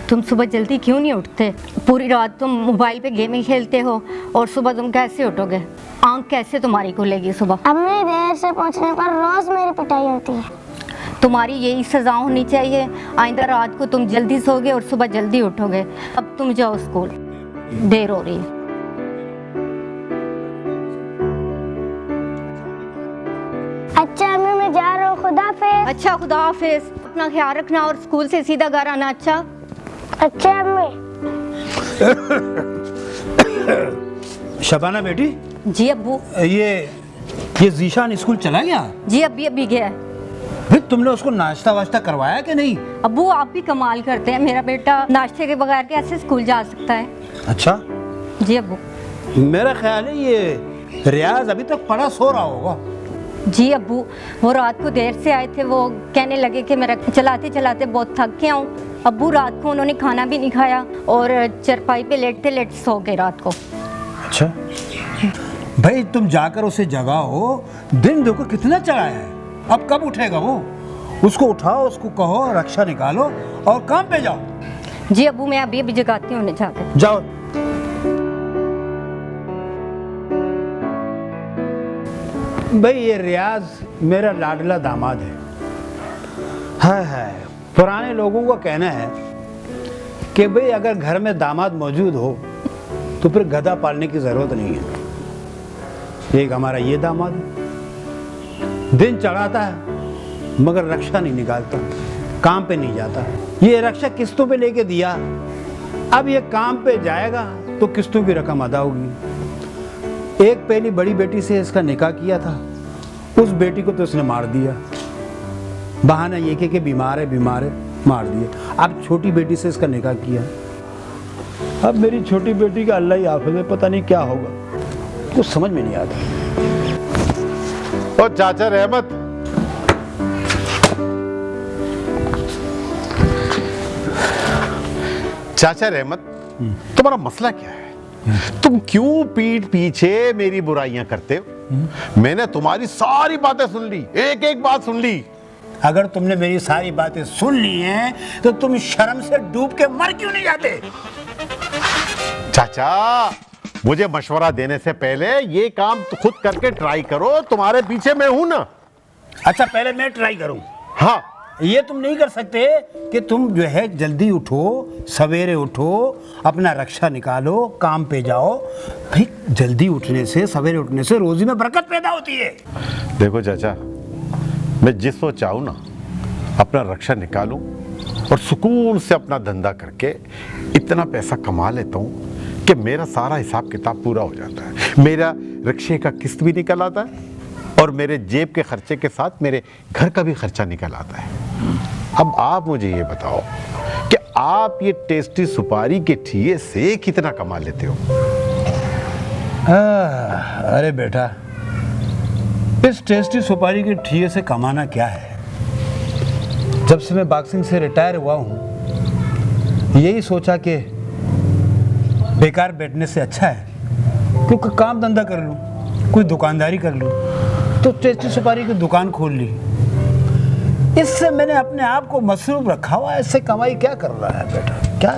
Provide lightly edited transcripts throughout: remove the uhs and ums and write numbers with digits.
तुम सुबह जल्दी क्यों नहीं उठते? पूरी रात तुम मोबाइल पे गेमिंग खेलते हो और सुबह तुम कैसे उठोगे? आंख कैसे तुम्हारी खुलेगी सुबह? अम्मी देर से पहुंचने पर रोज मेरी पिटाई होती है। तुम्हारी यही सजा होनी चाहिए। आइंदा रात को तुम जल्दी सोगे और सुबह जल्दी उठोगे। अब तुम जाओ स्कूल, देर हो रही है। अच्छा अम्मी मैं जा रहा हूँ, खुदा हाफिज। अच्छा खुदा हाफिज, अपना ख्याल रखना और स्कूल से सीधा घर आना। अच्छा अच्छा अम्मी। शबाना बेटी। जी अब्बू। ये जीशान स्कूल चला गया? जी अभी गया है। फिर तुमने उसको नाश्ता वाश्ता करवाया कि नहीं? अब्बू आप भी कमाल करते हैं, मेरा बेटा नाश्ते के बगैर कैसे स्कूल जा सकता है? अच्छा जी अब्बू। मेरा ख्याल है ये रियाज अभी तक पड़ा सो रहा होगा। जी अब्बू, वो रात को देर से आए थे। वो कहने लगे कि मेरा चलाते चलाते बहुत थक गया हूँ। अब्बू रात को उन्होंने खाना भी नहीं खाया और चरपाई पे लेटते सो गए रात को। अच्छा भाई तुम जाकर उसे जगाओ, दिन देखो कितना चढ़ा है, अब कब उठेगा वो? उसको उठाओ, उसको कहो रक्षा निकालो और काम पे जाओ। जी अब्बू मैं अभी जगाती हूँ उन्हें जाकर। जाओ। भाई ये रियाज मेरा लाडला दामाद है। हाय पुराने लोगों का कहना है कि भाई अगर घर में दामाद मौजूद हो तो फिर गधा पालने की जरूरत नहीं है। एक हमारा ये दामाद है, दिन चढ़ाता है मगर रक्षा नहीं निकालता, काम पे नहीं जाता। ये रक्षा किस्तों पे लेके दिया, अब ये काम पे जाएगा तो किस्तों की रकम अदा होगी। एक पहली बड़ी बेटी से इसका निकाह किया था, उस बेटी को तो इसने मार दिया। बहाना ये कि बीमार है मार दिया। अब छोटी बेटी से इसका निकाह किया। अब मेरी छोटी बेटी का अल्लाह ही हाफिज़ है, पता नहीं क्या होगा, कुछ समझ में नहीं आता। ओ चाचा रहमत, चाचा रहमत, तुम्हारा मसला क्या है? तुम क्यों पीठ पीछे मेरी बुराइयां करते हो? मैंने तुम्हारी सारी बातें सुन ली, एक एक बात सुन ली। अगर तुमने मेरी सारी बातें सुन ली हैं तो तुम शर्म से डूब के मर क्यों नहीं जाते? चाचा मुझे मशवरा देने से पहले ये काम तो खुद करके ट्राई करो, तुम्हारे पीछे मैं हूं ना। अच्छा पहले मैं ट्राई करूं? हाँ। ये तुम नहीं कर सकते कि तुम जो है जल्दी उठो, सवेरे उठो, अपना रक्षा निकालो, काम पे जाओ। भाई जल्दी उठने से, सवेरे उठने से रोजी में बरकत पैदा होती है। देखो चाचा, मैं जिस वक्त चाहूँ ना अपना रक्षा निकालूं और सुकून से अपना धंधा करके इतना पैसा कमा लेता हूँ कि मेरा सारा हिसाब किताब पूरा हो जाता है। मेरा रिक्शे का किस्त भी निकल आता है और मेरे जेब के खर्चे के साथ मेरे घर का भी खर्चा निकल आता है। अब आप मुझे ये बताओ कि आप ये टेस्टी सुपारी के ठिये से कितना कमा लेते हो? अरे बेटा, इस टेस्टी सुपारी के ठिये से कमाना क्या है? जब से मैं बॉक्सिंग से रिटायर हुआ हूँ यही सोचा कि बेकार बैठने से अच्छा है क्योंकि काम धंधा कर लूँ, कोई दुकानदारी कर लूँ, तो टेस्टी सुपारी की दुकान खोल ली। इससे मैंने अपने आप को मसरूफ रखा हुआ है। इससे कमाई क्या कर रहा है बेटा, क्या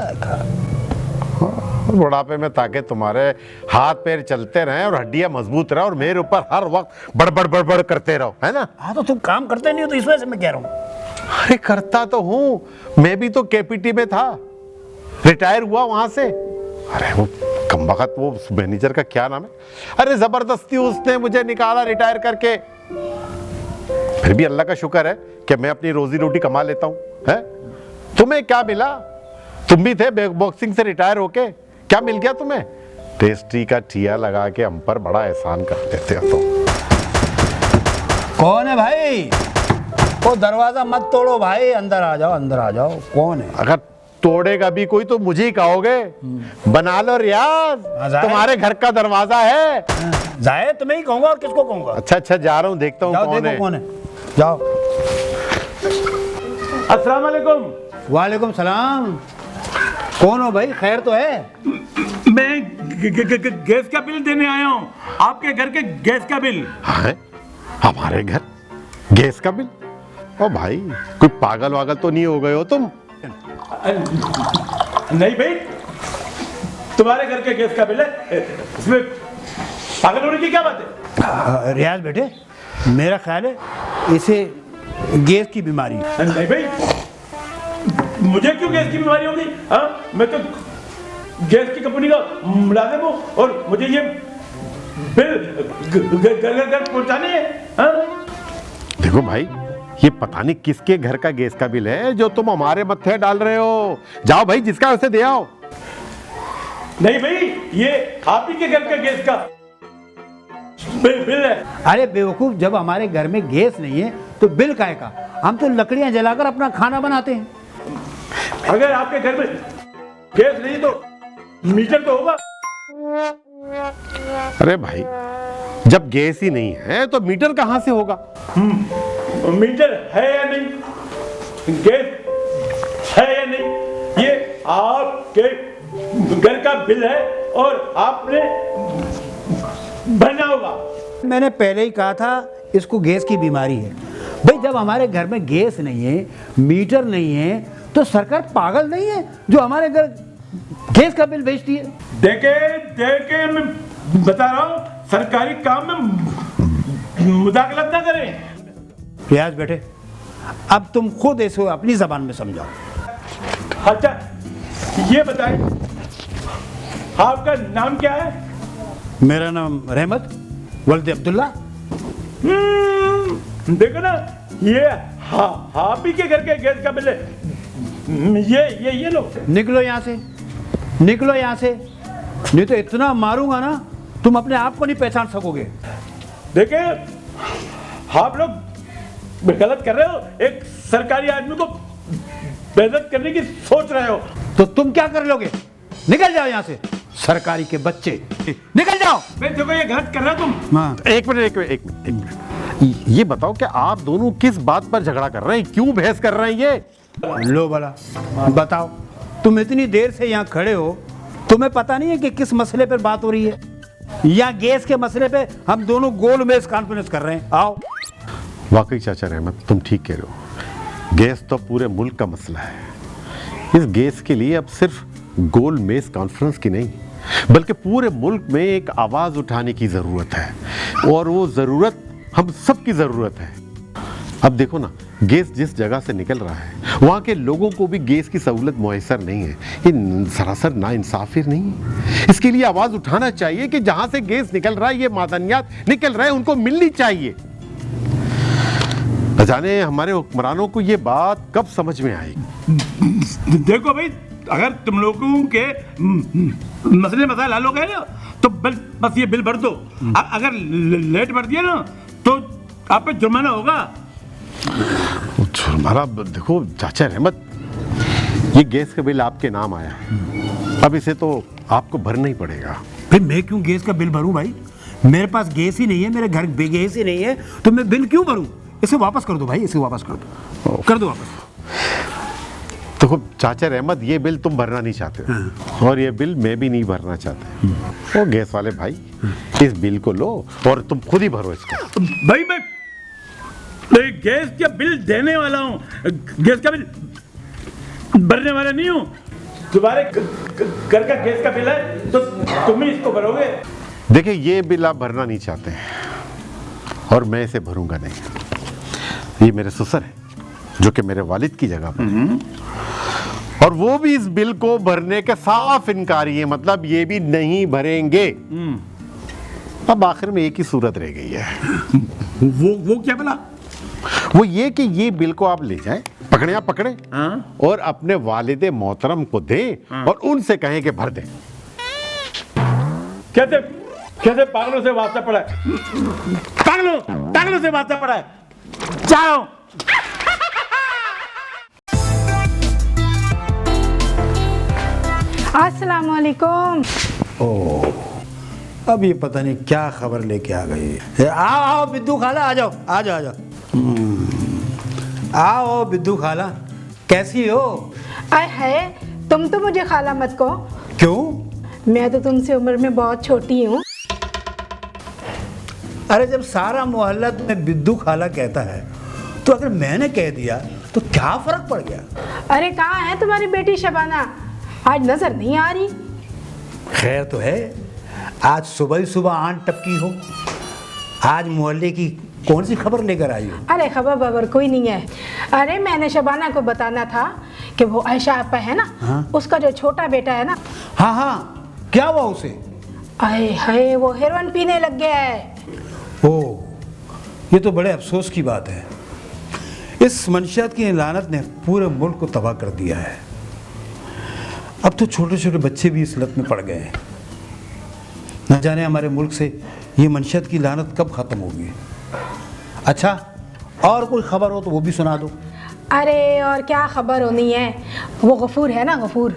बुढ़ापे में ताकि तुम्हारे हाथ पैर चलते रहें और हड्डियां मजबूत रहे और मेरे ऊपर हर वक्त बड़बड़ करते रहो, है ना? हाँ तो तुम काम करते नहीं हो तो इस वजह से मैं कह रहा हूँ। अरे करता तो हूं, मैं भी तो केपीटी में था, रिटायर हुआ वहां से। अरे वो कमबख्त वो मैनेजर का क्या नाम है, अरे जबरदस्ती उसने मुझे निकाला रिटायर करके। फिर भी अल्लाह का शुक्र है कि मैं अपनी रोजी रोटी कमा लेता हूं। है तुम्हें क्या मिला? तुम भी थे बॉक्सिंग से रिटायर होके, क्या मिल गया तुम्हें? टेस्टी का ठिया लगा के हम पर बड़ा एहसान कर देते हो। तो कौन है भाई? वो दरवाजा मत तोड़ो भाई, अंदर आ जाओ, अंदर आ जाओ। कौन है? अगर तोड़ेगा भी कोई तो मुझे ही कहोगे। बना लो रियाज, तुम्हारे घर का दरवाजा है। जाए तुम्हें ही कहूंगा और किसको कहूंगा? अच्छा जा रहा हूँ, देखता हूँ कौन है। जाओ। अस्सलाम वालेकुम। वालेकुम सलाम। कौन हो भाई, खैर तो है? मैं गैस का बिल देने आया हूँ, आपके घर के गैस का बिल। है? हमारे घर गैस का बिल? ओ भाई, कोई पागल वागल तो नहीं हो गए हो तुम? नहीं भाई, तुम्हारे घर के गैस का बिल है, इसमें पागल होने की क्या बात है? रियाज बेटे, मेरा ख्याल है इसे गैस की बीमारी है। नहीं भाई, मुझे क्यों गैस की बीमारी होगी? हाँ, मैं तो गैस की कंपनी का मुलाजिम हूँ और मुझे ये बिल घर घर पहुँचाने है। हाँ? देखो भाई, ये पता नहीं किसके घर का गैस का बिल है जो तुम हमारे मत्थे डाल रहे हो। जाओ भाई, जिसका उसे दे आओ। नहीं भाई, ये आप ही के घर का गैस का बिल है। अरे बेवकूफ, जब हमारे घर में गैस नहीं है तो बिल काहे का? हम तो लकड़ियां जलाकर अपना खाना बनाते हैं। अगर आपके घर में गैस नहीं तो मीटर तो होगा। अरे भाई, जब गैस ही नहीं है तो मीटर कहां से होगा? मीटर है या नहीं, गैस है या नहीं, ये आपके घर का बिल है और आपने भरना होगा। मैंने पहले ही कहा था इसको गैस की बीमारी है। भाई, जब हमारे घर में गैस नहीं है, मीटर नहीं है, तो सरकार पागल नहीं है जो हमारे घर गैस का बिल भेजती है। देखे मैं बता रहा हूँ, सरकारी काम में मुदाखलत ना करें। रियाज बेटे, अब तुम खुद इसको अपनी जबान में समझाओ। अच्छा, ये बताएं, आपका नाम क्या है? मेरा नाम रहमत वल्द अब्दुल्ला। देखो ना, ये आप ही के घर के गैस का बिल है। ये लो। निकलो यहाँ से, निकलो यहाँ से, नहीं तो इतना मारूंगा ना तुम अपने आप को नहीं पहचान सकोगे। देखिए, आप लोग गलत कर रहे हो। एक सरकारी आदमी को बेइज्जत करने की सोच रहे हो। तो तुम क्या कर लोगे? निकल जाओ यहाँ से, सरकारी के बच्चे, निकल जाओ। देखो, ये गलत कर रहे हो तुम। हाँ, एक मिनट, ये बताओ कि आप दोनों किस बात पर झगड़ा कर रहे हैं? क्यों बहस कर रहे हैं ये? लो भला बताओ, तुम इतनी देर से यहाँ खड़े हो, तुम्हें पता नहीं है कि किस मसले पर बात हो रही है? या गैस के मसले पे हम दोनों गोल मेज कॉन्फ्रेंस कर रहे हैं। आओ। वाकई चाचा रहमत, तुम ठीक कह रहे हो। गैस तो पूरे मुल्क का मसला है। इस गैस के लिए अब सिर्फ गोल मेज कॉन्फ्रेंस की नहीं, बल्कि पूरे मुल्क में एक आवाज उठाने की जरूरत है, और वो जरूरत हम सब की जरूरत है। अब देखो ना, गैस जिस जगह से निकल रहा है वहाँ के लोगों को भी गैस की सहूलत मुयसर नहीं है। ये सरासर नाइंसाफी नहीं है। इसके लिए आवाज उठाना चाहिए कि जहाँ से गैस निकल रहा है, ये मादनियात निकल रहे हैं, उनको मिलनी चाहिए। न जाने हमारे हुक्मरानों को ये बात कब समझ में आएगी। देखो भाई, अगर तुम लोगों के मसले मसाइल हल हो गए ना, तो बस ये बिल भर दो। अगर लेट भर दिया ना तो आप पे जुर्माना होगा। जुर्माना? देखो चाचा रहमत, ये गैस का बिल आपके नाम आया है, अब इसे तो आपको भरना ही पड़ेगा। फिर मैं क्यों गैस का बिल भरूं भाई? मेरे पास गैस ही नहीं है, मेरे घर में गैस ही नहीं है, तो मैं बिल क्यों भरूं? इसे वापस कर दो भाई, इसे वापस कर दो, कर दो वापस। देखो चाचा रहमत, ये बिल तुम भरना नहीं चाहते और ये बिल मैं भी नहीं भरना चाहता। वो गैस वाले भाई, इस बिल को लो और तुम खुद ही भरो इसको। भाई, मैं गैस का बिल देने वाला हूँ, गैस का बिल भरने वाला नहीं हूँ। तुम्हारे घर का गैस का बिल है तो तुम ही इसको भरोगे। देखिए, ये बिल आप भरना नहीं चाहते हैं और मैं इसे भरूंगा नहीं। ये मेरे ससुर है जो कि मेरे वालिद की जगह पर, और वो भी इस बिल को भरने के साफ इनकारी है, मतलब ये भी नहीं भरेंगे। अब आखिर में एक ही सूरत रह गई है। वो क्या बोला? वो ये कि ये बिल को आप ले जाएं, पकड़े पकड़े, और अपने वालिदे मोहतरम को दें और उनसे कहें कि भर दें। कैसे कैसे पागलों से वास्ता पड़ा है? पागलों से वास्ता पड़ा है। जाओ। अस्सलाम वालेकुम। अब ये पता नहीं क्या खबर लेके आ गई। आओ आओ बिद्दू खाला, आ जाओ आ जाओ आ जाओ। आओ बिद्दू खाला, कैसी हो? आय है, तुम तो मुझे खाला मत कहो। क्यों? मैं तो तुमसे उम्र में बहुत छोटी हूँ। अरे जब सारा मोहल्ला तुम्हें बिद्दू खाला कहता है, तो अगर मैंने कह दिया तो क्या फर्क पड़ गया? अरे कहाँ है तुम्हारी बेटी शबाना? आज नजर नहीं आ रही। खैर तो है, आज सुबह ही सुबह आंट टपकी हो। आज मोहल्ले की कौन सी खबर लेकर आई हो? अरे खबर बबर कोई नहीं है। अरे मैंने शबाना को बताना था कि वो आयशा आपा है ना, हाँ? उसका जो छोटा बेटा है ना, हाँ हाँ, क्या हुआ उसे? आए हाय वो हेरोइन पीने लग गया है। ओ, ये तो बड़े अफसोस की बात है। इस मंशियात की लानत ने पूरे मुल्क को तबाह कर दिया है। अब तो छोटे छोटे बच्चे भी इस लत में पड़ गए हैं। न जाने हमारे मुल्क से ये मंशियात की लानत कब ख़त्म होगी। अच्छा, और कोई खबर हो तो वो भी सुना दो। अरे और क्या खबर होनी है, वो गफूर है ना, गफूर।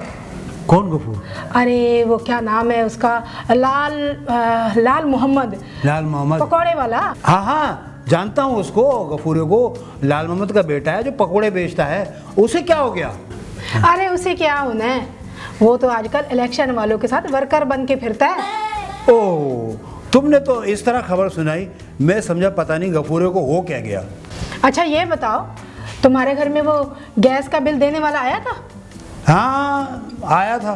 कौन गफूर? अरे वो क्या नाम है उसका, लाल मोहम्मद, लाल मोहम्मद, पकौड़े वाला। हाँ हाँ, जानता हूँ उसको, गफूरे को। लाल मोहम्मद का बेटा है जो पकौड़े बेचता है। उसे क्या हो गया? अरे उसे क्या होना है, वो तो आजकल इलेक्शन वालों के साथ वर्कर बन के फिरता है। ओह, तुमने तो इस तरह खबर सुनाई, मैं समझा पता नहीं गफूरे को हो क्या गया। अच्छा ये बताओ, तुम्हारे घर में वो गैस का बिल देने वाला आया था? हाँ आया था,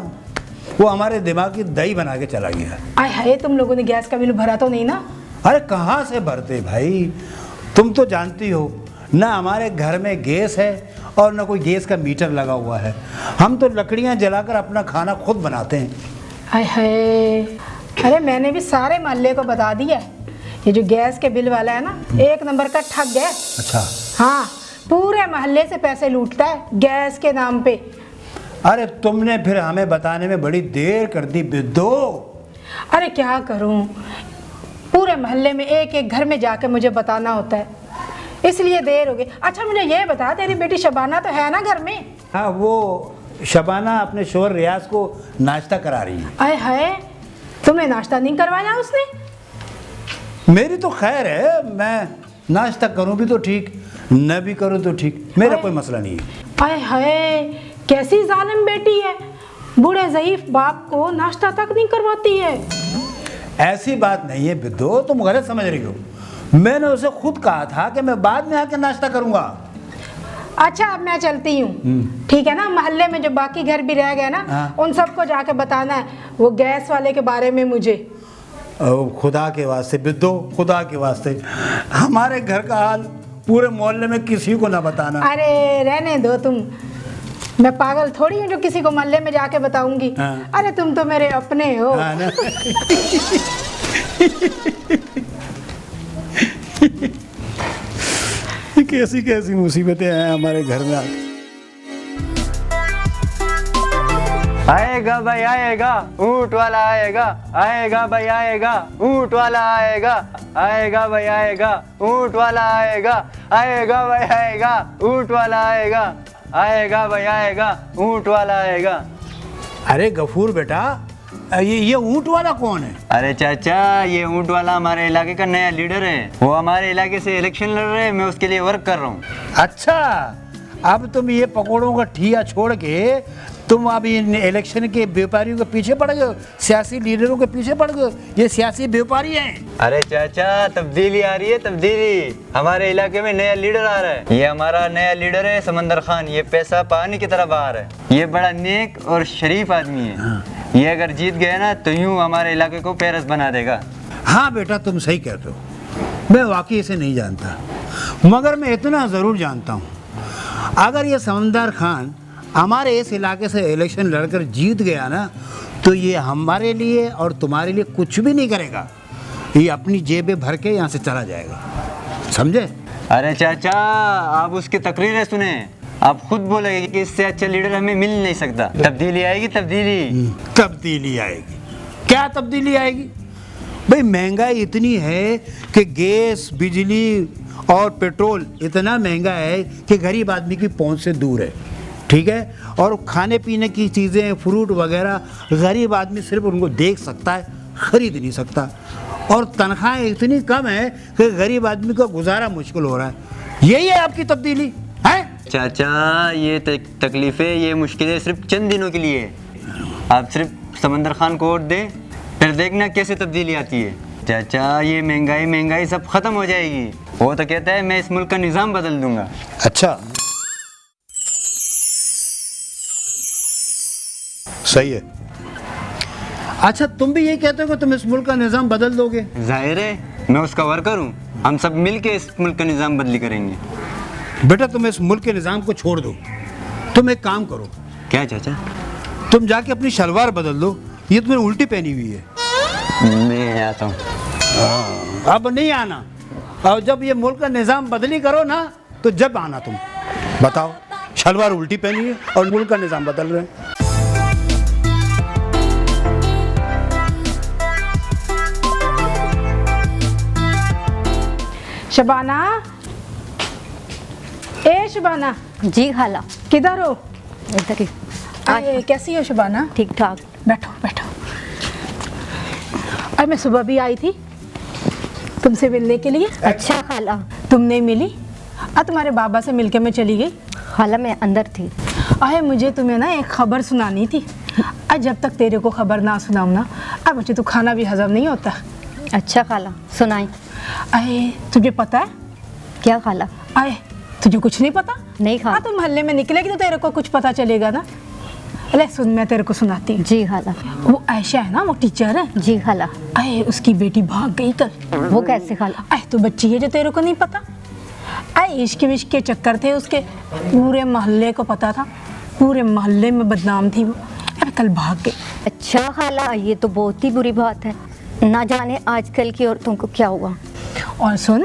वो हमारे दिमाग की दही बना के चला गया। आय हाय, तुम लोगों ने गैस का बिल भरा तो नहीं ना? अरे कहाँ से भरते भाई, तुम तो जानती हो ना हमारे घर में गैस है और ना कोई गैस का मीटर लगा हुआ है। हम तो लकड़ियाँ जलाकर अपना खाना खुद बनाते हैं। आय हाय, अरे मैंने भी सारे मोहल्ले को बता दिया, ये जो गैस के बिल वाला है ना, एक नंबर का ठग है। अच्छा, हाँ, पूरे मोहल्ले से पैसे लूटता है गैस के नाम पे। अरे तुमने फिर हमें बताने में बड़ी देर कर दी बिद्दो। अरे क्या करूं, पूरे मोहल्ले में एक एक घर में जाके मुझे बताना होता है, इसलिए देर हो गई। अच्छा मुझे ये बता, तेरी बेटी शबाना तो है ना घर में? हाँ, वो शबाना अपने शोहर रियाज को नाश्ता करा रही है। आय हाय, तुम्हें नाश्ता नहीं करवाया उसने? मेरी तो खैर है, मैं नाश्ता करूं भी तो ठीक, न भी करूं तो ठीक, मेरा कोई मसला नहीं है। आय हाय, कैसी जालिम बेटी है, बूढ़े ज़ईफ बाप को नाश्ता तक नहीं करवाती है। ऐसी बात नहीं है बिद्दो, तुम गलत समझ रही हो। मैंने उसे खुद कहा था कि मैं बाद में आके नाश्ता करूंगा। अच्छा अब मैं चलती हूँ, ठीक है ना? मोहल्ले में जो बाकी घर भी रह गए ना, हाँ। उन सबको जाके बताना है वो गैस वाले के बारे में मुझे। खुदा के वास्ते बिद्दो, खुदा के वास्ते, हमारे घर का हाल पूरे मोहल्ले में किसी को ना बताना। अरे रहने दो तुम, मैं पागल थोड़ी हूँ जो किसी को मोहल्ले में जाके बताऊंगी। हाँ। अरे तुम तो मेरे अपने हो। हाँ ना? कैसी कैसी मुसीबतें हैं हमारे घर में आके। आएगा भाई आएगा, ऊंट वाला आएगा, आएगा भाई आएगा, ऊंट वाला आएगा, आएगा भाई आएगा, ऊंट वाला आएगा, आएगा भाई आएगा, ऊंट वाला आएगा, आएगा भाई आएगा, ऊंट वाला आएगा। अरे गफूर बेटा, ये ऊंट वाला कौन है? अरे चाचा, ये ऊंट वाला हमारे इलाके का नया लीडर है। वो हमारे इलाके से इलेक्शन लड़ रहे हैं, मैं उसके लिए वर्क कर रहा हूँ। अच्छा, अब तुम ये पकौड़ों का ठिया छोड़ के तुम अब इन इलेक्शन के व्यापारियों के पीछे पड़ गए, सियासी लीडरों के पीछे पड़ गए। ये सियासी व्यापारी हैं। अरे चाचा, तब्दीली आ रही है, तब्दीली। हमारे इलाके में नया लीडर आ रहा है। ये हमारा नया लीडर है समंदर खान। ये पैसा पानी की तरह बहा रहा है। ये बड़ा नेक और शरीफ आदमी है। ये अगर जीत गया ना तो यूं हमारे इलाके को पेरस बना देगा। हाँ बेटा, तुम सही कहते हो, मैं वाकई इसे नहीं जानता, मगर मैं इतना ज़रूर जानता हूँ, अगर ये समंदर खान हमारे इस इलाके से इलेक्शन लड़कर जीत गया ना, तो ये हमारे लिए और तुम्हारे लिए कुछ भी नहीं करेगा। ये अपनी जेबें भर के यहाँ से चला जाएगा, समझे? अरे चाचा, आप उसकी तकरीरें सुने, आप खुद बोलेंगे कि इससे अच्छा लीडर हमें मिल नहीं सकता। तब्दीली आएगी, तब्दीली। तब्दीली आएगी। क्या तब्दीली आएगी भाई? महंगाई इतनी है कि गैस, बिजली और पेट्रोल इतना महंगा है कि गरीब आदमी की पहुंच से दूर है, ठीक है? और खाने पीने की चीज़ें, फ्रूट वगैरह, गरीब आदमी सिर्फ उनको देख सकता है, ख़रीद नहीं सकता। और तनख्वाहें इतनी कम है कि गरीब आदमी का गुजारा मुश्किल हो रहा है। यही है आपकी तब्दीली है? चाचा, ये तकलीफें, ये मुश्किलें सिर्फ चंद दिनों के लिए है। आप सिर्फ समंदर खान को वोट दें, फिर देखना कैसे तब्दीली आती है। चाचा, ये महंगाई सब ख़त्म हो जाएगी। वो तो कहता है मैं इस मुल्क का निज़ाम बदल दूंगा। अच्छा, सही है। अच्छा, तुम भी यही कहते हो कि तुम इस मुल्क का निज़ाम बदल दोगे? जाहिर है, मैं उसका वर्कर हूँ। हम सब मिल के इस मुल्क का निज़ाम बदली करेंगे। बेटा, तुम इस मुल्क के निज़ाम को छोड़ दो। तुम एक काम करो। क्या चाचा? तुम जाके अपनी शलवार बदल दो, ये तुम्हें उल्टी पहनी हुई है। मैं आता हूँ। अब नहीं आना, और जब ये मुल्क का निज़ाम बदली करो ना तो जब आना तुम। बताओ, शलवार उल्टी पहनी है और मुल्क का निज़ाम बदल रहे हैं। शबाना, ए शबाना, जी खाला, किधर हो? इधर ही। अरे कैसी हो शबाना? ठीक ठाक। बैठो बैठो। अरे मैं सुबह भी आई थी तुमसे मिलने के लिए। अच्छा खाला। तुम नहीं मिली। तुम्हारे बाबा से मिलके मैं चली गई। खाला मैं अंदर थी। अरे मुझे तुम्हें ना एक खबर सुनानी थी। जब तक तेरे को खबर ना सुनाऊँ ना, अब मुझे तो खाना भी हजम नहीं होता। अच्छा खाला, सुनाई। अरे तुझे पता है? क्या खाला? अरे तुझे कुछ नहीं पता? नहीं खाला। तुम मोहल्ले में निकलेगी तो तेरे को कुछ पता चलेगा ना। अरे सुन, मैं तेरे को सुनाती हूँ। जी खाला। वो आयशा है ना, वो टीचर है। जी खाला। अरे उसकी बेटी भाग गई कल। वो कैसे खाला? अरे तो बच्ची है जो तेरे को नहीं पता। अरे इश्क विश्क के चक्कर थे उसके, पूरे मोहल्ले को पता था, पूरे मोहल्ले में बदनाम थी वो। अरे कल भाग गई। अच्छा खाला, ये तो बहुत ही बुरी बात है। ना जाने आजकल की औरतों को क्या हुआ। और सुन,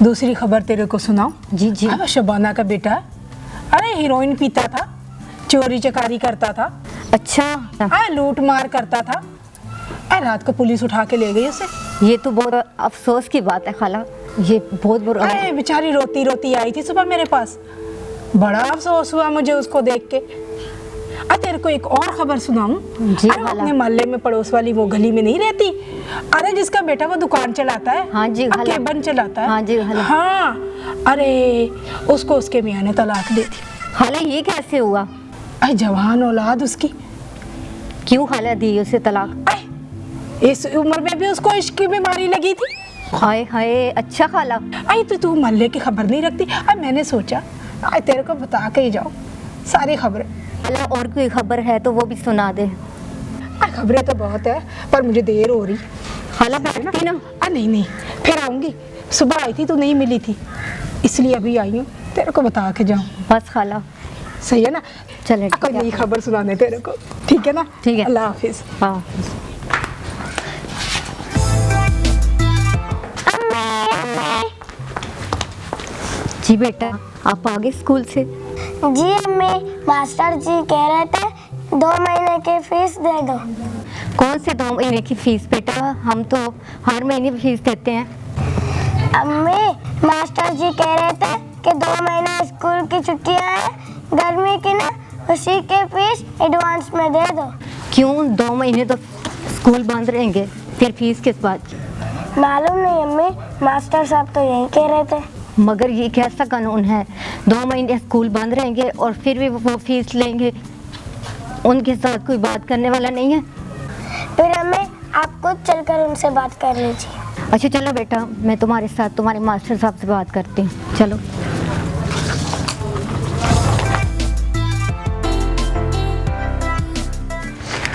दूसरी खबर तेरे को सुनाऊं? जी जी। अब शबाना का बेटा, अरे हीरोइन पीता था, चोरी चकारी करता था, अच्छा। लूट मार करता था। रात को पुलिस उठा के ले गई उसे। ये तो बहुत अफसोस की बात है खाला, ये बहुत बुरा। अरे बेचारी रोती रोती आई थी सुबह मेरे पास। बड़ा अफसोस हुआ मुझे उसको देख के। तेरे को एक और खबर सुनाऊं? जी अरे अपने मोहल्ले में पड़ोस वाली वो गली में नहीं रहती, अरे जिसका बेटा वो दुकान चलाता है। हाँ जी खाला। केबन चलाता है। हाँ जी खाला। हाँ, अरे उसको उसके मियाँ ने तलाक दे दी। खाला ये कैसे हुआ? अरे जवान औलाद उसकी। क्यों खाला दी उसे तलाक? इस उम्र में भी उसको इश्क की बीमारी लगी थी। हाय हाय। अच्छा खाला। तो तू मोहल्ले की खबर नहीं रखती? मैंने सोचा तेरे को बता के ही जाओ सारी खबरें। खाला और कोई खबर है तो वो भी सुना दे। खबरें तो बहुत है पर मुझे देर हो रही। खाला बैठती ना। नहीं नहीं, फिर आऊंगी। सुबह आई थी तो नहीं मिली थी, इसलिए अभी आई हूँ, तेरे को बता के जाऊँ। बस खाला। सही है ना? चले। कोई नई खबर सुनाने तेरे को, ठीक है ना? ठीक है। अल्लाह हाफिज। हाँ। जी बेटा, आप आ गए स्कूल से? जी अम्मी, मास्टर जी कह रहे थे 2 महीने की फीस दे दो। कौन से 2 महीने की फीस बेटा? हम तो हर महीने फीस देते हैं। अम्मी, मास्टर जी कह रहे थे कि 2 महीने स्कूल की छुट्टियां हैं गर्मी की ना, उसी के फीस एडवांस में दे दो। क्यों? 2 महीने तो स्कूल बंद रहेंगे, फिर फीस किस बात की? मालूम नहीं अम्मी, मास्टर साहब तो यही कह रहे थे। मगर ये कैसा कानून है? 2 महीने स्कूल बंद रहेंगे और फिर भी वो फीस लेंगे? उनके साथ कोई बात करने वाला नहीं है? फिर अम्मी आप खुद चलकर उनसे बात कर लीजिए। अच्छा चलो बेटा, मैं तुम्हारे साथ तुम्हारे मास्टर साहब से बात करती हूँ। चलो।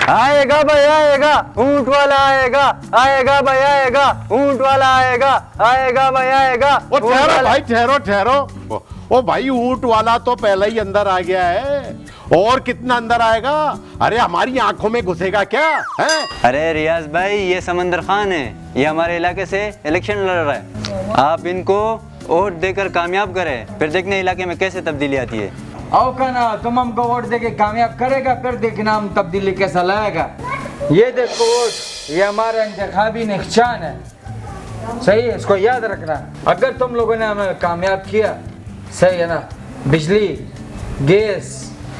आएगा भाई आएगा, ऊंट वाला आएगा, आएगा भाई आएगा, ऊंट वाला आएगा, आएगा भाई आएगा। ओ ठहरो भाई, ठहरो ठहरो। ओ भाई, ऊंट वाला तो पहले ही अंदर आ गया है, और कितना अंदर आएगा? अरे हमारी आंखों में घुसेगा क्या है? अरे रियाज भाई, ये समंदर खान है, ये हमारे इलाके से इलेक्शन लड़ रहा है। आप इनको वोट देकर कामयाब करें, फिर देखने इलाके में कैसे तब्दीली आती है। आओ कहना, तुम हमको वोट देके कामयाब करेगा, फिर देखना हम तब्दीली कैसा लाएगा। ये देखो वोट, ये हमारा इंतखाबी निशान है, सही है, इसको याद रखना। अगर तुम लोगों ने हमें कामयाब किया, सही है ना, बिजली, गैस,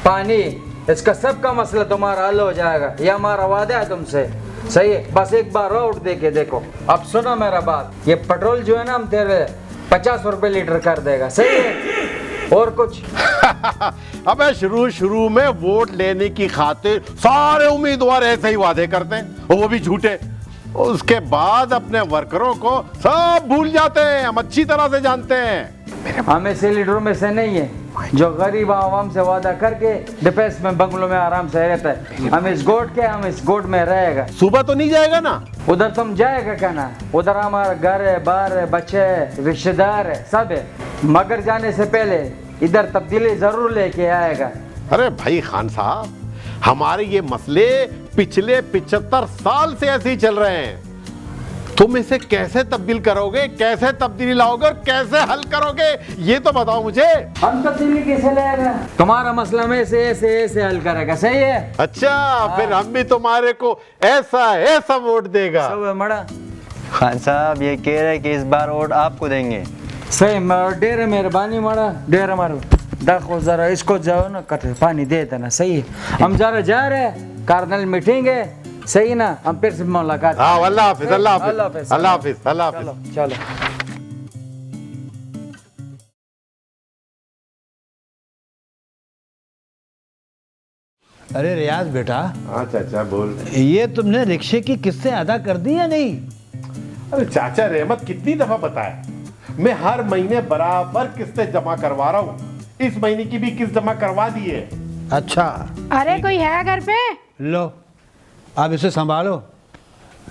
पानी, इसका सबका मसला तुम्हारा हल हो जाएगा, ये हमारा वादा है तुमसे, सही है। बस एक बार वोट दे के देखो। अब सुनो मेरा बात, ये पेट्रोल जो है ना, हम तेरे 50 रुपए लीटर कर देगा, सही है, और कुछ। अबे शुरू में वोट लेने की खातिर सारे उम्मीदवार ऐसे ही वादे करते हैं, वो भी झूठे। उसके बाद अपने वर्करों को सब भूल जाते हैं, हम अच्छी तरह से जानते हैं। हम ऐसे लीडरों में से नहीं है, जो गरीब आवाम से वादा करके डिफेंस में बंगलों में आराम से रहता है। हम इस गोट में रहेगा। सुबह तो नहीं जाएगा ना? उधर तुम जाएगा क्या ना? उधर हमारा घर है, बार है, बच्चे है, रिश्तेदार है, सब है। मगर जाने से पहले इधर तब्दीली जरूर लेके आएगा। अरे भाई खान साहब, हमारे ये मसले पिछले 75 साल से ऐसे ही चल रहे हैं। तुम इसे कैसे तब्दील करोगे, कैसे तब्दीली लाओगे और कैसे हल करोगे, ये तो बताओ मुझे। हम तब्दीली कैसे लाएगा? तुम्हारा मसला में ऐसे ऐसे ऐसे हल करेगा, सही है? अच्छा, फिर हम भी तुम्हारे को ऐसा ऐसा वोट देगा। सब है मड़ा। खान साहब ये कह रहे कि इस बार वोट आपको देंगे। सही, डेरे मेहरबानी मड़ा, डेरे मारो। देखो जरा इसको जाओ ना, कट पानी दे देना, सही है? हम जरा जा रहे हैं, कार्नल मीटिंग है, सही ना? हम फिर से मुलाकात। हाँ, अल्लाह हाफिज, अल्लाह हाफिज, अल्लाह हाफिज, अल्लाह हाफिज, अल्लाह हाफिज। चलो। अरे रियाज बेटा, हाँ चाचा बोल। ये तुमने रिक्शे की किस्तें अदा कर दी या नहीं? अरे चाचा रहमत कितनी दफा बताया, मैं हर महीने बराबर किस्तें जमा करवा रहा हूँ। इस महीने की भी किस्त जमा करवा दी है। अच्छा, अरे कोई है घर पे? लो अब इसे संभालो,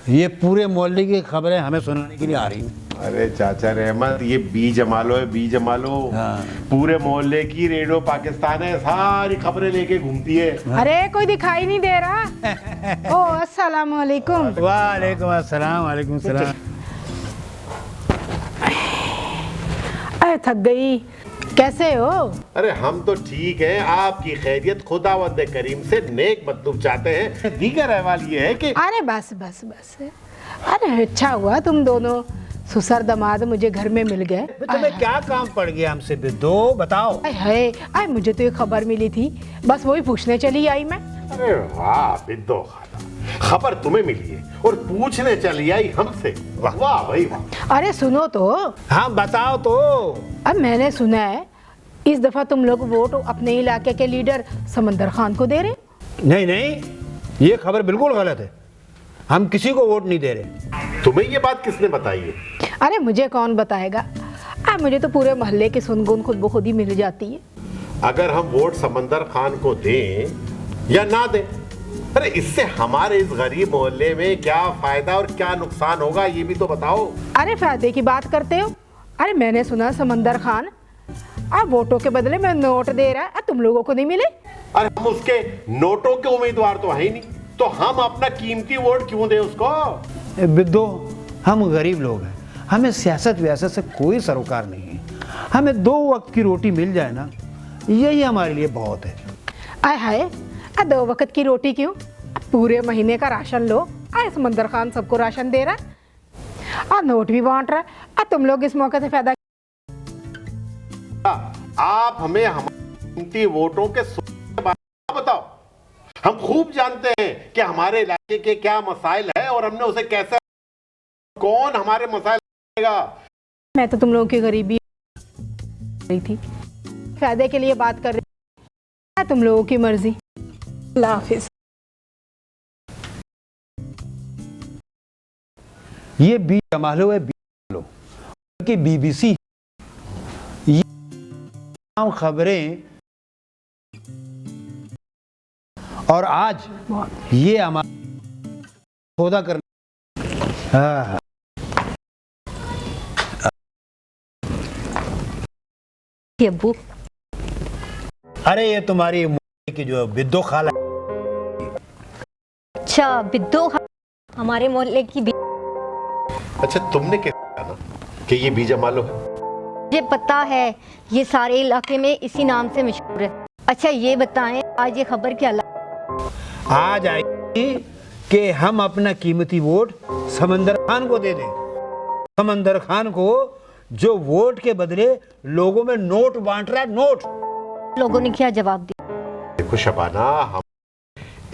ये पूरे मोहल्ले की खबरें हमें सुनाने के लिए आ रही हैं। अरे चाचा रहमत, ये बी जमा लो है, बी जमा लो। हाँ। पूरे मोहल्ले की रेडियो पाकिस्तान है, सारी खबरें लेके घूमती है। अरे कोई दिखाई नहीं दे रहा। ओ अस्सलाम वालेकुम। वालेकुम अस्सलाम, वालेकुम सलाम। अरे थक गई, कैसे हो? अरे हम तो ठीक हैं, आपकी खैरियत खुदावंद करीम से नेक मतलब चाहते हैं। दीगर अहवाल ये है कि अरे बस बस बस, अरे अच्छा हुआ तुम दोनों ससुर दामाद मुझे घर में मिल गए। तुम्हें क्या काम पड़ गया हमसे बिद्दो, बताओ। आय मुझे तो ये खबर मिली थी, बस वही पूछने चली आई मैं। अरे वाह बिद्दो खाला, खबर तुम्हें मिली है और पूछने चली आई हमसे। वाह वाह भाई वाह। अरे सुनो तो। हाँ बताओ तो। अब मैंने सुना है इस दफा तुम लोग वोट अपने इलाके के लीडर समंदर खान को दे रहे। नहीं नहीं, ये खबर बिल्कुल गलत है, हम किसी को वोट नहीं दे रहे। तुम्हें ये बात किसने बताई है? अरे मुझे कौन बताएगा, मुझे तो पूरे मोहल्ले की सुनगुन खुद ब खुद ही मिल जाती है। अगर हम वोट समंदर खान को दें या ना दें, अरे इससे हमारे इस गरीब मोहल्ले में क्या फायदा और क्या नुकसान होगा, ये भी तो बताओ। अरे फायदे की बात करते हो? अरे मैंने सुना समंदर खान वोटों के बदले में नोट दे रहा है, तुम लोगों को नहीं मिले? अरे हम उसके नोटों के उम्मीदवार तो है ही नहीं, तो हम अपना कीमती वोट क्यों दें उसको? बिद्दो, हम गरीब लोग हैं, हमें सियासत व्यासत से कोई सरोकार नहीं है। हमें 2 वक्त की रोटी मिल जाए ना, यही हमारे लिए बहुत है। आय हाय, 2 वक्त की रोटी क्यों, पूरे महीने का राशन लो। समंदर खान सबको राशन दे रहा है, नोट भी बांट रहा है, तुम लोग इस मौके से फायदा। आप हमें हमारे कीमती वोटों के बारे में बताओ। हम खूब जानते हैं कि हमारे इलाके के क्या मसाइल है और हमने उसे कैसे, कौन हमारे मसाइल लेगा। मैं तो तुम लोगों की गरीबी रही थी, फायदे के लिए बात कर रही, तुम लोगों की मर्जी। अल्लाह हाफिज। ये बी जमालो है, बी जमालो की BBC ये खबरें, और आज ये हमारा सौदा करना। हाँ। अब्बू, अरे ये तुम्हारी की जो बिद्दो खाला। अच्छा बिद्दो हमारे मोहल्ले की अच्छा, तुमने क्या जाना कि ये बीजा मालो है? मुझे पता है, ये सारे इलाके में इसी नाम से मशहूर है। अच्छा ये बताएं, आज ये खबर क्या आज आई कि हम अपना कीमती वोट समंदर खान को दे दें। समंदर खान को, जो वोट के बदले लोगों में नोट बांट रहा है, नोट। लोगों ने क्या जवाब दिया? देखो शबाना, हम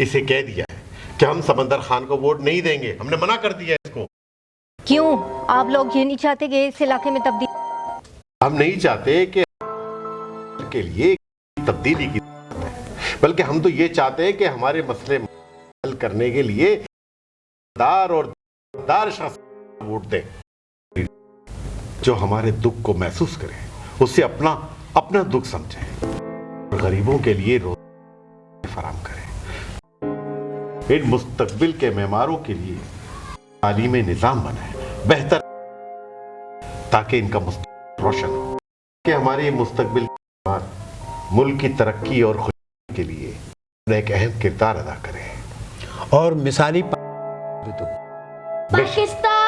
इसे कह दिया है कि हम समंदर खान को वोट नहीं देंगे, हमने मना कर दिया है इसको। क्यों? आप लोग ये नहीं चाहते कि इस इलाके में तब्दीली? हम नहीं चाहते कि के लिए तब्दीली की, बल्कि हम तो ये चाहते हैं कि हमारे मसले हल करने के लिए दार शख्स वोट दें, जो हमारे दुख को महसूस करे, उससे अपना अपना दुख समझें, गरीबों के लिए रोज़गार फराहम करें, इन मुस्तकबिल के मेमारों के लिए तालीम निज़ाम बनाए बेहतर, ताकि इनका मुस्तकबिल रोशन हो, कि हमारे मुस्तकबिल मुल्क की तरक्की और खुशहाली के लिए एक अहम किरदार अदा करें। और मिसाली पाकिस्तान